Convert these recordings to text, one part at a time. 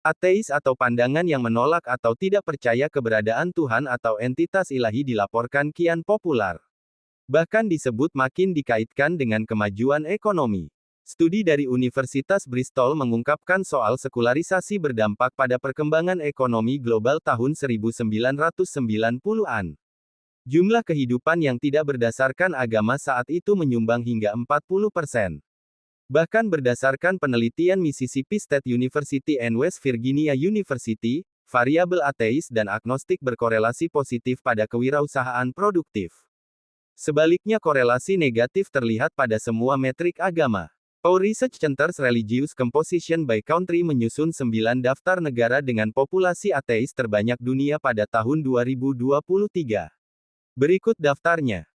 Ateis atau pandangan yang menolak atau tidak percaya keberadaan Tuhan atau entitas ilahi dilaporkan kian populer. Bahkan disebut makin dikaitkan dengan kemajuan ekonomi. Studi dari Universitas Bristol mengungkapkan soal sekularisasi berdampak pada perkembangan ekonomi global tahun 1990-an. Jumlah kehidupan yang tidak berdasarkan agama saat itu menyumbang hingga 40%. Bahkan berdasarkan penelitian Mississippi State University and West Virginia University, variabel ateis dan agnostik berkorelasi positif pada kewirausahaan produktif. Sebaliknya korelasi negatif terlihat pada semua metrik agama. Pew Research Center's Religious Composition by Country menyusun 9 daftar negara dengan populasi ateis terbanyak dunia pada tahun 2023. Berikut daftarnya.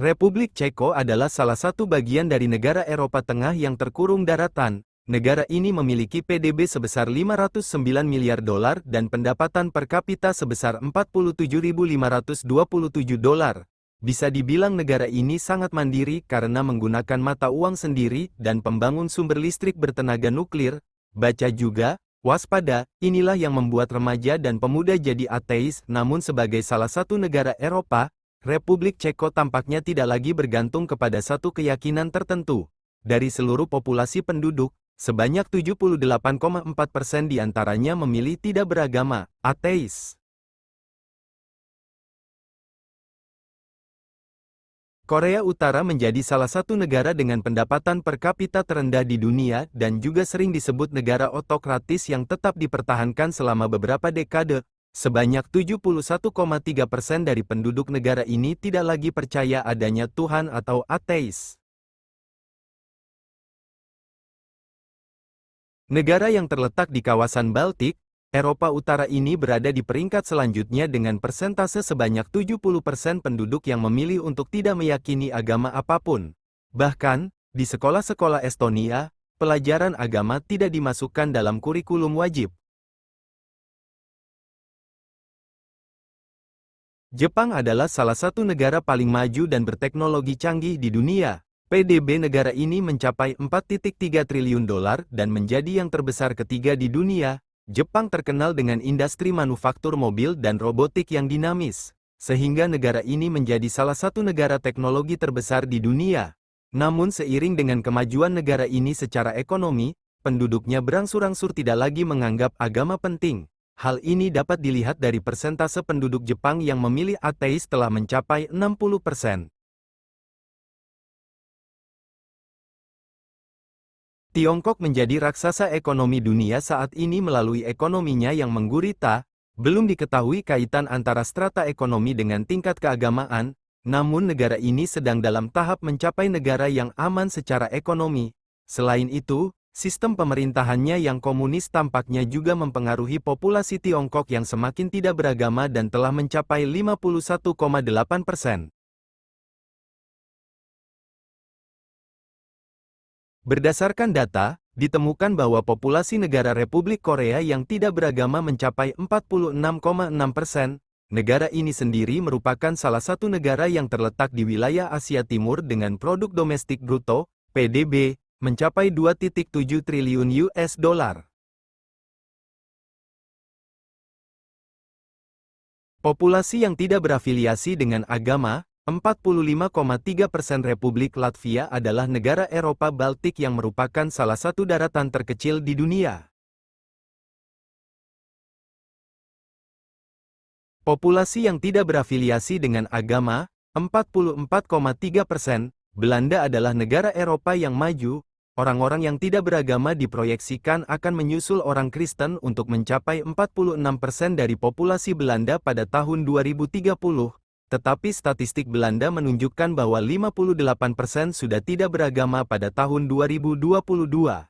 Republik Ceko adalah salah satu bagian dari negara Eropa Tengah yang terkurung daratan. Negara ini memiliki PDB sebesar 509 miliar dolar dan pendapatan per kapita sebesar 47.527 dolar. Bisa dibilang negara ini sangat mandiri karena menggunakan mata uang sendiri dan pembangun sumber listrik bertenaga nuklir. Baca juga, waspada, inilah yang membuat remaja dan pemuda jadi ateis. Namun sebagai salah satu negara Eropa, Republik Ceko tampaknya tidak lagi bergantung kepada satu keyakinan tertentu. Dari seluruh populasi penduduk, sebanyak 78,4% diantaranya memilih tidak beragama, ateis. Korea Utara menjadi salah satu negara dengan pendapatan per kapita terendah di dunia dan juga sering disebut negara otokratis yang tetap dipertahankan selama beberapa dekade. Sebanyak 71,3% dari penduduk negara ini tidak lagi percaya adanya Tuhan atau ateis. Negara yang terletak di kawasan Baltik, Eropa Utara ini berada di peringkat selanjutnya dengan persentase sebanyak 70% penduduk yang memilih untuk tidak meyakini agama apapun. Bahkan, di sekolah-sekolah Estonia, pelajaran agama tidak dimasukkan dalam kurikulum wajib. Jepang adalah salah satu negara paling maju dan berteknologi canggih di dunia. PDB negara ini mencapai 4,3 triliun dolar dan menjadi yang terbesar ketiga di dunia. Jepang terkenal dengan industri manufaktur mobil dan robotik yang dinamis, sehingga negara ini menjadi salah satu negara teknologi terbesar di dunia. Namun seiring dengan kemajuan negara ini secara ekonomi, penduduknya berangsur-angsur tidak lagi menganggap agama penting. Hal ini dapat dilihat dari persentase penduduk Jepang yang memilih ateis telah mencapai 60%. Tiongkok menjadi raksasa ekonomi dunia saat ini melalui ekonominya yang menggurita. Belum diketahui kaitan antara strata ekonomi dengan tingkat keagamaan, namun negara ini sedang dalam tahap mencapai negara yang aman secara ekonomi. Selain itu, sistem pemerintahannya yang komunis tampaknya juga mempengaruhi populasi Tiongkok yang semakin tidak beragama dan telah mencapai 51,8%. Berdasarkan data, ditemukan bahwa populasi negara Republik Korea yang tidak beragama mencapai 46,6%. Negara ini sendiri merupakan salah satu negara yang terletak di wilayah Asia Timur dengan produk domestik bruto, PDB, mencapai 2,7 triliun US dollar. Populasi yang tidak berafiliasi dengan agama, 45,3% Republik Latvia adalah negara Eropa Baltik yang merupakan salah satu daratan terkecil di dunia. Populasi yang tidak berafiliasi dengan agama, 44,3%, Belanda adalah negara Eropa yang maju. Orang-orang yang tidak beragama diproyeksikan akan menyusul orang Kristen untuk mencapai 46% dari populasi Belanda pada tahun 2030, tetapi statistik Belanda menunjukkan bahwa 58% sudah tidak beragama pada tahun 2022.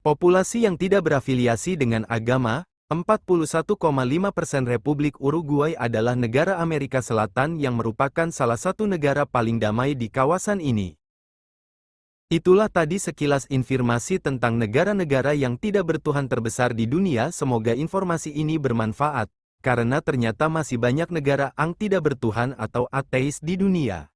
Populasi yang tidak berafiliasi dengan agama, 41,5% Republik Uruguay adalah negara Amerika Selatan yang merupakan salah satu negara paling damai di kawasan ini. Itulah tadi sekilas informasi tentang negara-negara yang tidak bertuhan terbesar di dunia. Semoga informasi ini bermanfaat, karena ternyata masih banyak negara yang tidak bertuhan atau ateis di dunia.